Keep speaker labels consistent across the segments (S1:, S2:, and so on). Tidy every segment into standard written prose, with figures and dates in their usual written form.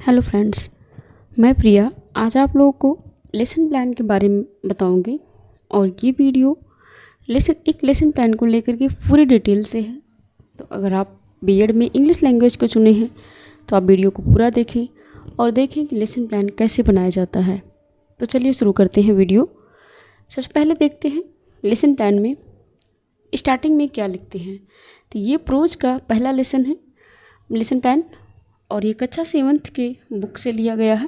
S1: Hello friends, मैं प्रिया आज आप लोगों को लेसन प्लान के बारे में बताऊंगी। और ये वीडियो एक लेसन प्लान को लेकर के पूरी डिटेल से है। तो अगर आप बीएड में इंग्लिश लैंग्वेज को चुने हैं तो आप वीडियो को पूरा देखें और देखें कि लेसन प्लान कैसे बनाया जाता है। तो चलिए शुरू करते हैं वीडियो। सबसे पहले देखते हैं लेसन प्लान में स्टार्टिंग में क्या लिखते हैं। तो ये प्रोज का पहला लेसन है लेसन प्लान, और ये कक्षा 7th के बुक से लिया गया है।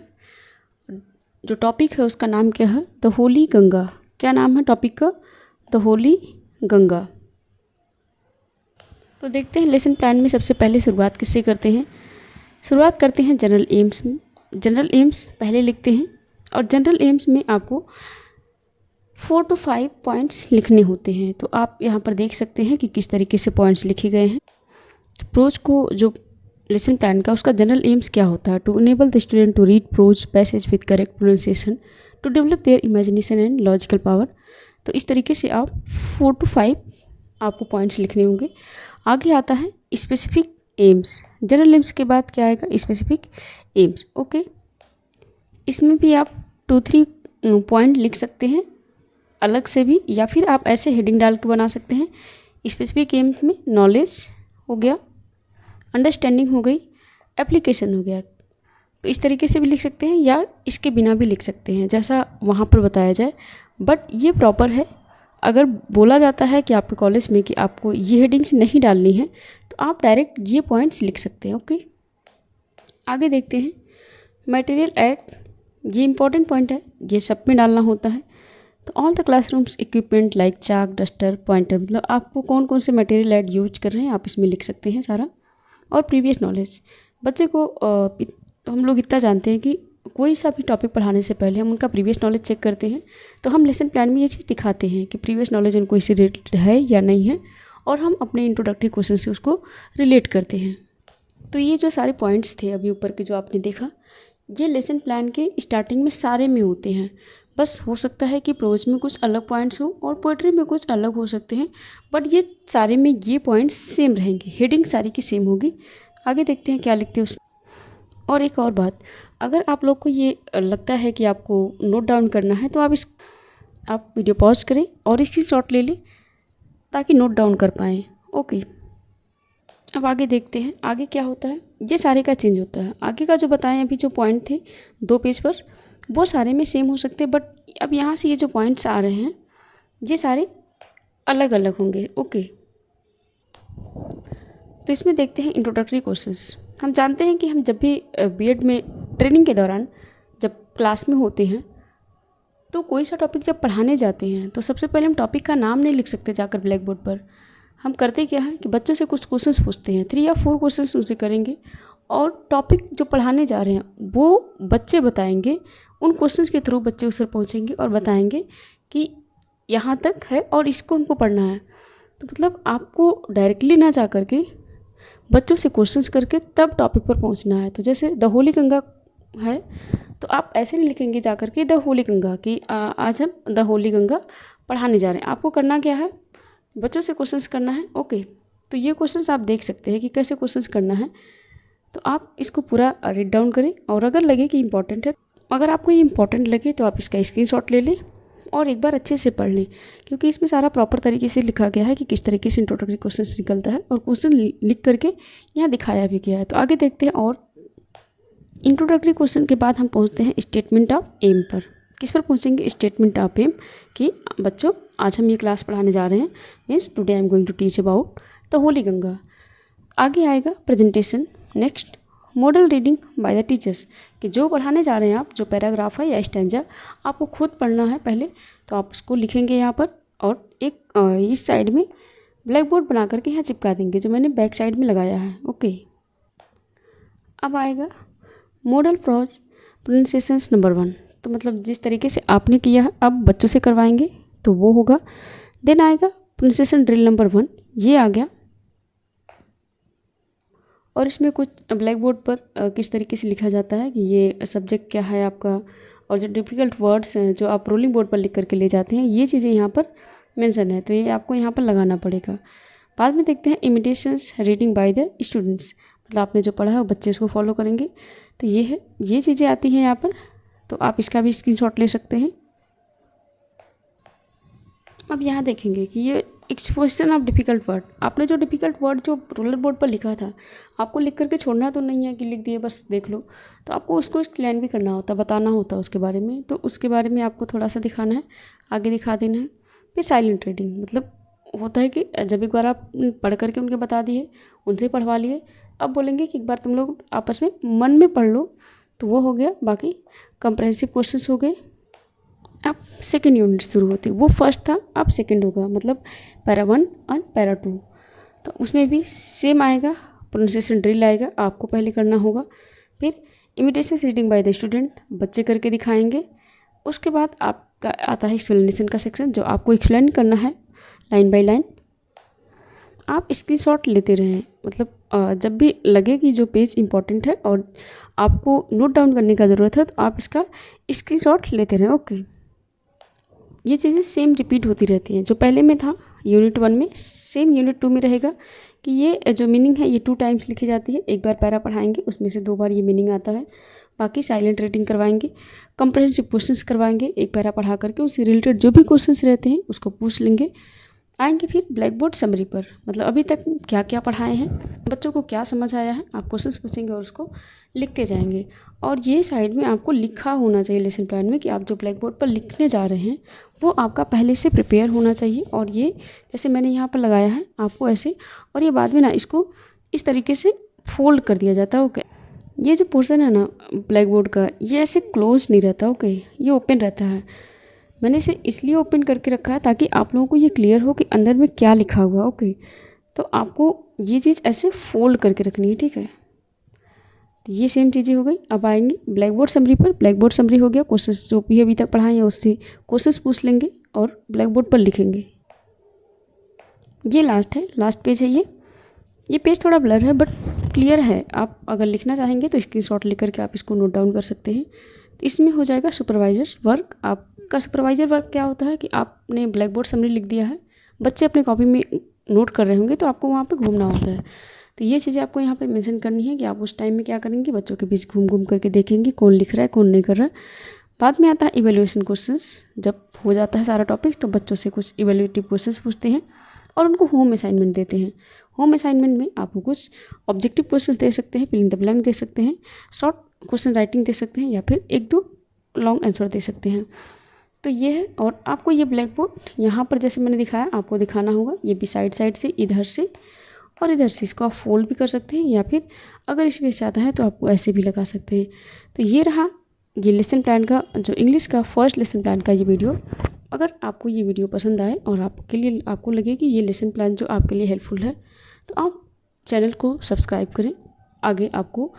S1: जो टॉपिक है उसका नाम क्या है? The holy Ganga. क्या नाम है टॉपिक का? The holy Ganga. तो देखते हैं लेसन प्लान में सबसे पहले शुरुआत किससे करते हैं। शुरुआत करते हैं जनरल एम्स में। जनरल एम्स पहले लिखते हैं और जनरल एम्स में आपको 4 to 5 पॉइंट्स लिखने होते हैं। तो आप यहाँ पर देख सकते हैं कि किस तरीके से पॉइंट्स लिखे गए हैं। प्रोज को जो लेसन प्लान का उसका जनरल एम्स क्या होता है? To enable the student to read prose passage with correct pronunciation, to develop their imagination and logical power. तो इस तरीके से आप 4 to 5 आपको पॉइंट्स लिखने होंगे। आगे आता है स्पेसिफिक एम्स। जनरल एम्स के बाद क्या आएगा? Specific AIIMS. ओके, इसमें भी आप 2-3 पॉइंट लिख सकते हैं अलग से भी, या फिर आप ऐसे हेडिंग डाल के बना सकते हैं। स्पेसिफिक एम्स में नॉलेज हो गया, अंडरस्टैंडिंग हो गई, एप्लीकेशन हो गया। तो इस तरीके से भी लिख सकते हैं या इसके बिना भी लिख सकते हैं, जैसा वहाँ पर बताया जाए। बट ये प्रॉपर है। अगर बोला जाता है कि आपके कॉलेज में कि आपको ये हेडिंग्स नहीं डालनी है तो आप डायरेक्ट ये पॉइंट्स लिख सकते हैं। ओके, आगे देखते हैं मटेरियल ऐड। ये इंपॉर्टेंट पॉइंट है, ये सब में डालना होता है। तो all the classrooms equipment like chalk, duster, pointer, मतलब आपको कौन कौन से मटेरियल ऐड यूज कर रहे हैं आप इसमें लिख सकते हैं सारा। और प्रीवियस नॉलेज, बच्चे को हम लोग इतना जानते हैं कि कोई सा भी टॉपिक पढ़ाने से पहले हम उनका प्रीवियस नॉलेज चेक करते हैं। तो हम लेसन प्लान में ये चीज़ दिखाते हैं कि प्रीवियस नॉलेज उनको इससे रिलेटेड है या नहीं है, और हम अपने इंट्रोडक्टरी क्वेश्चन से उसको रिलेट करते हैं। तो ये जो सारे पॉइंट्स थे अभी ऊपर के जो आपने देखा, ये लेसन प्लान के स्टार्टिंग में सारे में होते हैं। बस हो सकता है कि प्रोज में कुछ अलग पॉइंट्स हो और पोएट्री में कुछ अलग हो सकते हैं, बट ये सारे में ये पॉइंट्स सेम रहेंगे, हेडिंग सारी की सेम होगी। आगे देखते हैं क्या लिखते हैं उसमें। और एक और बात, अगर आप लोग को ये लगता है कि आपको नोट डाउन करना है तो आप वीडियो पॉज करें और इसकी शॉट ले लें ताकि नोट डाउन कर पाएँ। ओके, अब आगे देखते हैं आगे क्या होता है। ये सारे का चेंज होता है। आगे का जो बताएं अभी जो पॉइंट थे 2 पेज पर, वो सारे में सेम हो सकते हैं, बट अब यहाँ से ये जो पॉइंट्स आ रहे हैं ये सारे अलग अलग होंगे। ओके, तो इसमें देखते हैं इंट्रोडक्टरी क्वेश्चंस। हम जानते हैं कि हम जब भी बीएड में ट्रेनिंग के दौरान जब क्लास में होते हैं तो कोई सा टॉपिक जब पढ़ाने जाते हैं तो सबसे पहले हम टॉपिक का नाम नहीं लिख सकते जाकर ब्लैक बोर्ड पर। हम करते क्या है कि बच्चों से कुछ क्वेश्चंस पूछते हैं, 3 या 4 क्वेश्चंस उनसे करेंगे, और टॉपिक जो पढ़ाने जा रहे हैं वो बच्चे बताएंगे। उन क्वेश्चंस के थ्रू बच्चे उस पर पहुँचेंगे और बताएंगे कि यहाँ तक है और इसको हमको पढ़ना है। तो मतलब आपको डायरेक्टली ना जा करके बच्चों से क्वेश्चंस करके तब टॉपिक पर पहुँचना है। तो जैसे द होली गंगा है तो आप ऐसे नहीं लिखेंगे जा करके द होली गंगा कि आज हम द होली गंगा पढ़ाने जा रहे हैं। आपको करना क्या है? बच्चों से क्वेश्चंस करना है। ओके, तो ये क्वेश्चंस आप देख सकते हैं कि कैसे क्वेश्चंस करना है। तो आप इसको पूरा रीड डाउन करें, और अगर लगे कि इंपॉर्टेंट है, अगर आपको ये इंपॉर्टेंट लगे तो आप इसका स्क्रीनशॉट ले लें और एक बार अच्छे से पढ़ लें, क्योंकि इसमें सारा प्रॉपर तरीके से लिखा गया है कि किस तरीके से इंट्रोडक्टरी क्वेश्चन निकलता है, और क्वेश्चन लिख करके यहाँ दिखाया भी गया है। तो आगे देखते हैं। और इंट्रोडक्टरी क्वेश्चन के बाद हम पहुँचते हैं स्टेटमेंट ऑफ एम पर। किस पर पहुँचेंगे? स्टेटमेंट ऑफ एम, कि बच्चों आज हम ये क्लास पढ़ाने जा रहे हैं, means today I am going to teach about the holy Ganga. आगे आएगा presentation. Next model reading by the teachers, कि जो पढ़ाने जा रहे हैं आप, जो पैराग्राफ है या स्टैंजा आपको खुद पढ़ना है पहले, तो आप उसको लिखेंगे यहाँ पर, और एक इस साइड में ब्लैक बोर्ड बना करके यहाँ चिपका देंगे, जो मैंने बैक साइड में लगाया है। ओके, अब आएगा मॉडल प्रोनाउंसिएशंस नंबर 1। तो मतलब जिस तरीके से आपने किया है अब बच्चों से करवाएंगे तो वो होगा। देन आएगा प्रोनाउंसिएशन ड्रिल नंबर 1, ये आ गया। और इसमें कुछ ब्लैक बोर्ड पर किस तरीके से लिखा जाता है कि ये सब्जेक्ट क्या है आपका, और जो डिफ़िकल्ट वर्ड्स हैं जो आप रोलिंग बोर्ड पर लिख करके ले जाते हैं, ये चीज़ें यहाँ पर मेंशन है, तो ये आपको यहाँ पर लगाना पड़ेगा। बाद में देखते हैं imitations reading by the students, मतलब आपने जो पढ़ा है वो बच्चे उसको फॉलो करेंगे। तो ये है, ये चीज़ें आती हैं यहाँ पर, तो आप इसका भी स्क्रीनशॉट ले सकते हैं। अब यहाँ देखेंगे कि ये एक्सप्रेशन ऑफ डिफ़िकल्ट वर्ड, आपने जो डिफ़िकल्ट वर्ड जो रोलर बोर्ड पर लिखा था, आपको लिख करके छोड़ना तो नहीं है कि लिख दिए बस देख लो, तो आपको उसको एक्सप्लेन भी करना होता, बताना होता उसके बारे में। तो उसके बारे में आपको थोड़ा सा दिखाना है, आगे दिखा देना है। फिर साइलेंट रीडिंग, मतलब होता है कि जब एक बार आप पढ़ करके उनके बता दिए, उनसे पढ़वा लिए, अब बोलेंगे कि एक बार तुम लोग आपस में मन में पढ़ लो, तो वो हो गया। बाकी कंप्रहेंसिव क्वेश्चंस हो गए। अब सेकेंड यूनिट शुरू होती है, वो फर्स्ट था, अब सेकेंड होगा, मतलब पैरा 1 और पैरा 2। तो उसमें भी सेम आएगा, प्रोनाउंसिएशन ड्रिल आएगा, आपको पहले करना होगा। फिर imitation reading by the student, बच्चे करके दिखाएंगे। उसके बाद आपका आता है एक्सप्लेनेशन का सेक्शन, जो आपको एक्सप्लेन करना है लाइन बाय लाइन। आप स्क्रीनशॉट लेते रहें, मतलब जब भी लगे कि जो पेज इंपॉर्टेंट है और आपको नोट डाउन करने का ज़रूरत है, तो आप इसका स्क्रीनशॉट लेते रहें। ओके, ये चीज़ें सेम रिपीट होती रहती हैं, जो पहले में था यूनिट 1 में, सेम यूनिट 2 में रहेगा कि ये जो मीनिंग है ये 2 टाइम्स लिखी जाती है। एक बार पैरा पढ़ाएंगे, उसमें से 2 बार ये मीनिंग आता है। बाकी साइलेंट रीडिंग करवाएंगे, कंप्रहेंसिव क्वेश्चंस करवाएंगे, एक पैरा पढ़ा करके उससे रिलेटेड जो भी क्वेश्चंस रहते हैं उसको पूछ लेंगे। आएंगे फिर ब्लैक बोर्ड समरी पर, मतलब अभी तक क्या क्या पढ़ाए हैं, बच्चों को क्या समझ आया है, आप क्वेश्चंस पूछेंगे और उसको लिखते जाएंगे। और ये साइड में आपको लिखा होना चाहिए लेसन प्लान में कि आप जो ब्लैक बोर्ड पर लिखने जा रहे हैं वो आपका पहले से प्रिपेयर होना चाहिए। और ये जैसे मैंने यहाँ पर लगाया है आपको ऐसे, और ये बाद में ना इसको इस तरीके से फोल्ड कर दिया जाता है। ओके, ये जो पोर्शन है ना ब्लैक बोर्ड का, ये ऐसे क्लोज नहीं रहता। ओके, ये ओपन रहता है। मैंने इसे इसलिए ओपन करके रखा है ताकि आप लोगों को ये क्लियर हो कि अंदर में क्या लिखा हुआ। ओके, तो आपको ये चीज़ ऐसे फोल्ड करके रखनी है, ठीक है। तो ये सेम चीज़ें हो गई। अब आएंगे ब्लैक बोर्ड समरी पर। ब्लैक बोर्ड समरी हो गया, क्वेश्चंस जो भी अभी तक पढ़ाए हैं उससे क्वेश्चंस पूछ लेंगे और ब्लैक बोर्ड पर लिखेंगे। ये लास्ट है, लास्ट पेज है ये पेज थोड़ा ब्लर है बट क्लियर है। आप अगर लिखना चाहेंगे तो स्क्रीनशॉट लेकर के आप इसको नोट डाउन कर सकते हैं। तो इसमें हो जाएगा सुपरवाइजर्स वर्क। आपका सुपरवाइजर वर्क क्या होता है कि आपने ब्लैक बोर्ड समरी लिख दिया है, बच्चे अपने कॉपी में नोट कर रहे होंगे, तो आपको वहाँ पे घूमना होता है। तो ये चीज़ें आपको यहाँ पे मेंशन करनी है कि आप उस टाइम में क्या करेंगे, बच्चों के बीच घूम घूम करके देखेंगे कौन लिख रहा है कौन नहीं कर रहा है। बाद में आता है इवैल्यूएशन क्वेश्चंस। जब हो जाता है सारा टॉपिक तो बच्चों से कुछ इवैल्यूएटिव क्वेश्चंस पूछते हैं और उनको होम असाइनमेंट देते हैं। होम असाइनमेंट में आपको कुछ ऑब्जेक्टिव क्वेश्चंस दे सकते हैं, फिल इन द ब्लैंक दे सकते हैं, शॉर्ट क्वेश्चन राइटिंग दे सकते हैं, या फिर 1-2 लॉन्ग आंसर दे सकते हैं। तो ये है। और आपको ये ब्लैक बोर्ड यहाँ पर जैसे मैंने दिखाया आपको दिखाना होगा, ये भी साइड से इधर से और इधर से इसको आप फोल्ड भी कर सकते हैं, या फिर अगर इस वे से आता है तो आपको ऐसे भी लगा सकते हैं। तो ये रहा ये लेसन प्लान का, जो इंग्लिश का फर्स्ट लेसन प्लान का ये वीडियो। अगर आपको ये वीडियो पसंद आए और आपके लिए आपको लगे कि ये लेसन प्लान जो आपके लिए हेल्पफुल है, तो आप चैनल को सब्सक्राइब करें। आगे आपको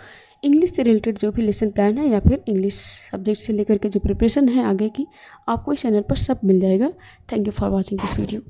S1: इंग्लिश से रिलेटेड जो भी लेसन प्लान है या फिर इंग्लिश सब्जेक्ट से लेकर के जो प्रिपरेशन है आगे की, आपको इस चैनल पर सब मिल जाएगा। Thank you for watching this video.